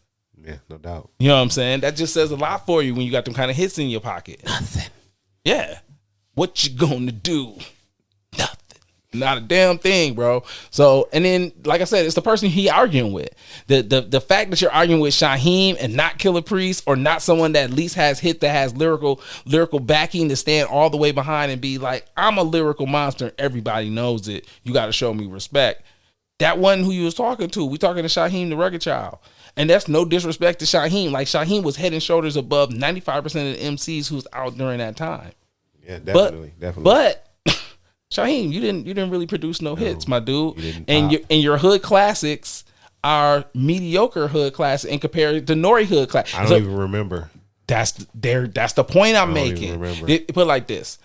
Yeah, no doubt. You know what I'm saying? That just says a lot for you when you got them kind of hits in your pocket. Nothing. Yeah. What you gonna do? Nothing. Not a damn thing, bro. So, and then, like I said, it's the person he arguing with. The fact that you're arguing with Shaheem and not Killer Priest, or not someone that at least has hit that has lyrical backing to stand all the way behind and be like, I'm a lyrical monster. Everybody knows it. You got to show me respect. That wasn't who you was talking to. We talking to Shaheem the Rugged Child. And that's no disrespect to Shaheem. Like, Shaheem was head and shoulders above 95% of the MCs who was out during that time. Yeah, definitely. But Shaheem, you didn't really produce no hits, my dude. And your hood classics are mediocre hood classics in comparison to Nori hood classics. I don't even remember. That's the point I'm making. Put it like this.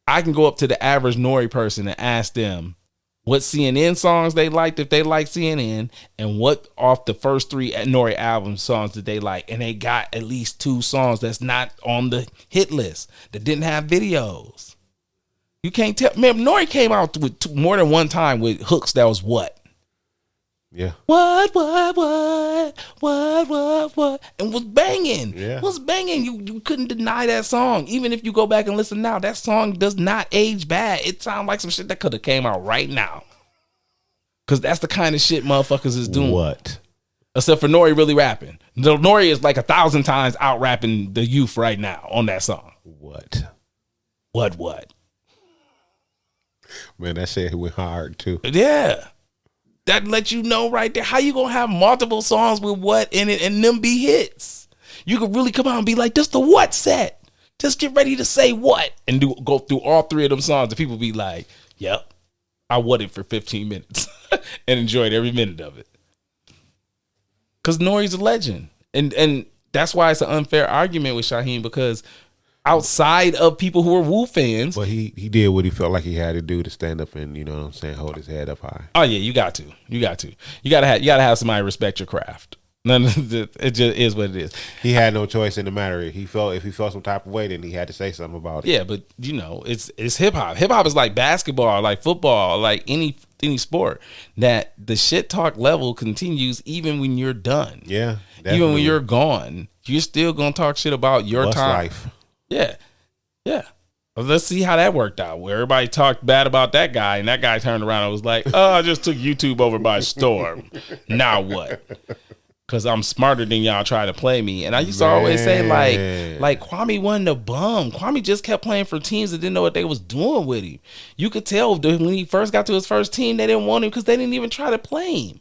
I can go up to the average Nori person and ask them what CNN songs they liked if they like CNN, and what off the first 3 Nori album songs that they like, and they got at least 2 songs that's not on the hit list that didn't have videos. You can't tell. Man, Nori came out with more than one time with hooks that was what? Yeah. What, and was banging. Yeah. Was banging. You couldn't deny that song. Even if you go back and listen now, that song does not age bad. It sounds like some shit that could have came out right now. Because that's the kind of shit motherfuckers is doing. What? Except for Nori really rapping. Nori is like 1,000 times out rapping the youth right now on that song. What? Man, that shit went hard too. Yeah. That lets you know right there. How you gonna have multiple songs with what in it and them be hits? You could really come out and be like, this the what set. Just get ready to say what. And go through all 3 of them songs. And people be like, yep, I what it for 15 minutes and enjoyed every minute of it. Because Nori's a legend. And that's why it's an unfair argument with Shaheem, because outside of people who are Wu fans. But he did what he felt like he had to do to stand up and, you know what I'm saying, hold his head up high. Oh yeah, you got to. You gotta have somebody respect your craft. It just is what it is. He had no choice in the matter. If he felt some type of way, then he had to say something about it. Yeah, but you know, it's hip hop. Hip hop is like basketball, like football, like any sport. That the shit talk level continues even when you're done. Yeah, definitely. Even when you're gone, you're still gonna talk shit about your What's time. Life. Yeah. Well, let's see how that worked out. Where everybody talked bad about that guy, and that guy turned around and was like, "Oh, I just took YouTube over by storm. Now what? Because I'm smarter than y'all try to play me." And I used to always say, like Kwame wasn't a bum. Kwame just kept playing for teams that didn't know what they was doing with him. You could tell when he first got to his first team, they didn't want him because they didn't even try to play him.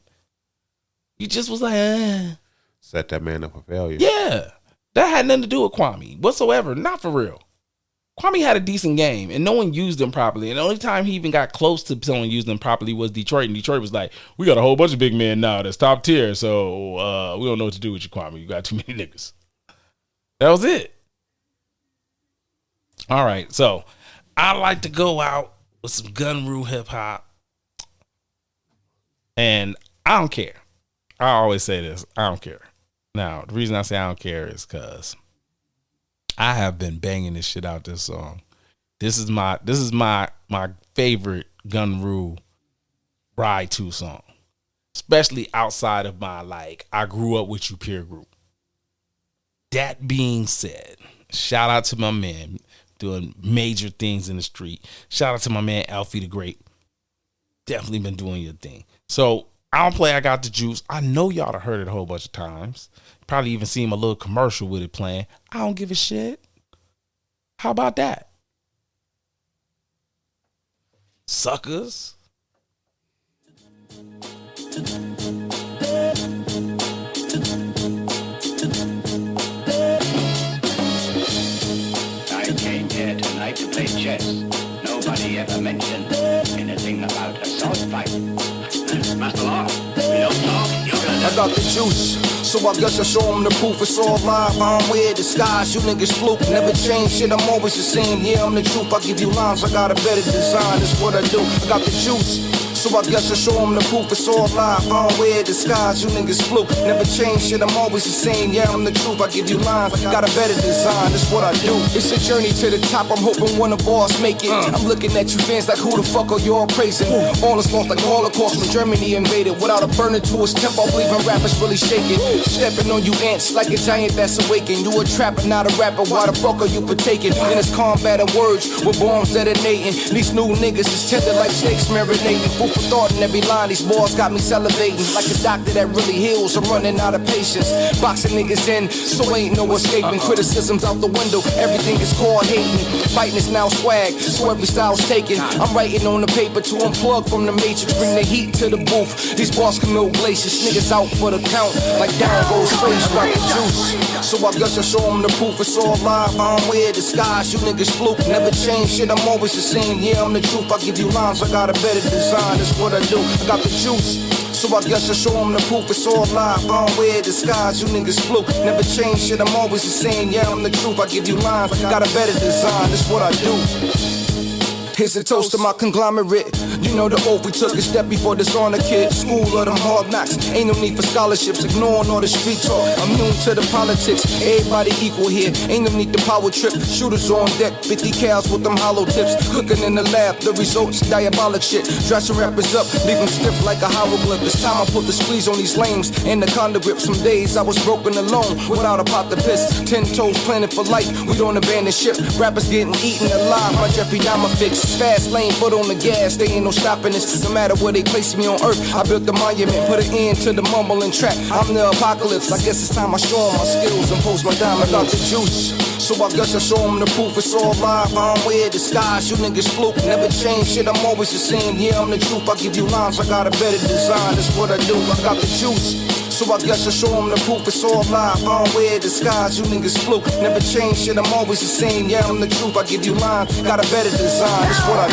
You just was like, Set that man up for failure. Yeah. That had nothing to do with Kwame whatsoever. Not for real. Kwame had a decent game, and no one used him properly. And the only time he even got close to someone using him properly was Detroit. And Detroit was like, we got a whole bunch of big men now that's top tier, so we don't know what to do with you, Kwame. You got too many niggas. That was it. All right, so I like to go out with some gun rule hip hop, and I don't care. I always say this. I don't care. Now, the reason I say I don't care is because I have been banging this shit out this song. This is my favorite Gun Rule Ride 2 song. Especially outside of my I grew up with you peer group. That being said, shout out to my man doing major things in the street. Shout out to my man Alfie the Great. Definitely been doing your thing. So I don't play I Got the Juice. I know y'all have heard it a whole bunch of times. Probably even seen a little commercial with it playing. I don't give a shit. How about that? Suckers. I came here tonight to play chess. Nobody ever mentioned anything about a sword fight. Master Law, we don't talk. I got the juice, so I guess I show them the proof. It's all live, I don't wear disguise. You niggas fluke, never change shit, I'm always the same. Yeah, I'm the truth, I give you lines, I got a better design. That's what I do. I got the juice, So I guess I show them the proof, it's all live. I don't wear disguise, you niggas fluke. Never change shit, I'm always the same. Yeah, I'm the truth, I give you lines. Got a better design, that's what I do. It's a journey to the top, I'm hoping one of us make it. I'm looking at you fans like who the fuck are y'all praising? All is lost like Holocaust when Germany invaded. Without a burner to his tempo, believing rappers really shaking. Stepping on you ants like a giant that's awakened. You a trapper, not a rapper, why the fuck are you partaking? In this combat of words, with bombs detonating. These new niggas is tender like snakes marinating. Food for thought in every line, these boys got me salivating. Like a doctor that really heals, I'm running out of patience. Boxing niggas in, so ain't no escaping. Criticisms out the window, everything is called hating. Fighting is now swag, so every style's taken. I'm writing on the paper to unplug from the matrix. Bring the heat to the booth, these bars can melt glaciers. Niggas out for the count, like down goes face, rock the juice. So I guess I show them the proof, it's all live. I don't wear disguise, you niggas fluke. Never change shit, I'm always the same. Yeah, I'm the truth, I give you lines, I got a better design. That's what I do, I got the juice. So I guess I show them the proof, it's all live. I don't wear disguise, you niggas fluke. Never change shit, I'm always the same. Yeah, I'm the truth, I give you lines, I got a better design. That's what I do. Here's a toast to my conglomerate. You know the oath we took a step before this on the kid. School of them hard knocks. Ain't no need for scholarships. Ignoring all the street talk. Immune to the politics. Everybody equal here. Ain't no need to power trip. Shooters on deck. 50 cows with them hollow tips. Cooking in the lab. The results diabolic shit. Dressing rappers up. Leave them stiff like a hieroglyph. It's time I put the squeeze on these lames. And the conda grip. Some days I was broken alone. Without a pot to piss. 10 toes planted for life. We don't abandon ship. Rappers getting eaten alive. My Jeffrey Dahmer fix. Fast lane, foot on the gas, they ain't no stopping this. No matter where they place me on earth, I built the monument, put an end to the mumbling trap. I'm the apocalypse, I guess it's time I show them my skills and post my diamond out the juice. So I guess I show them the proof, it's all live. I don't wear disguise, you niggas fluke. Never change shit, I'm always the same. Yeah, I'm the truth, I give you lines, I got a better design. That's what I do, I got the juice. So I guess I show them the proof, it's all live. I don't wear disguise, you niggas fluke. Never change shit, I'm always the same. Yeah, I'm the truth, I give you lines, got a better design. That's what I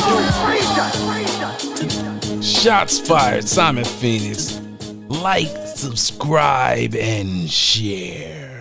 do. Shots fired, Simon Phoenix. Like, subscribe, and share.